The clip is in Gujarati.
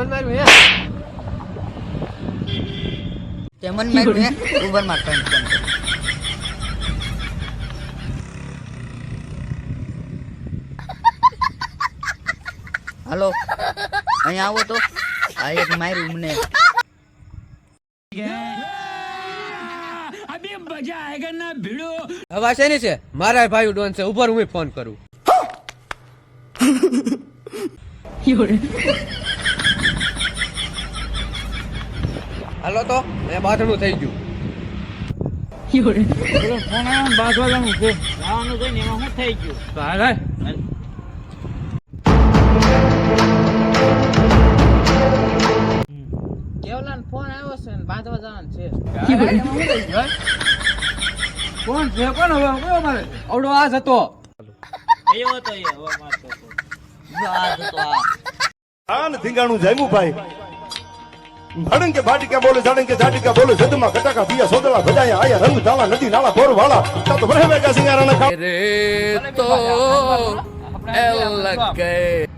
મન માર્યું હે તે મન માર્યું હે ઉબર માં ફોન કર હાલો અહીંયા આવો તો આ એક માર્યું મને अभी मजा आएगा ना भिड़ो હવા છે ને છે મારા ભાઈ ડોન છે ઉપર હું ફોન કરું હાલો તો એ બાથરૂમ થઈ ગયું ફોન આવ્યો બાંધવાનું છે જવાનું છે ને એમાં શું થઈ ગયું તો હાલ હાલ. કેવલાન ફોન આવ્યો છે ને બાંધવા જવાનું છે કોણ છે કોણ હવે કયો મારે આવડો આ હતો કયો હતો એ હવે મારતો હતો આન ધીંગાણું જામ્યું ભાઈ ભડંગ કે ભાટી કે બોલે જાડંગ કે જાટી કે બોલે જદમાં કટાકા પિયા સોદળા ભજાયા આયા રંગ તાલા નદી નાળા બોર વાળા તા તો ભરે વેગા સિંગારાના રે તો એલ લગ ગયે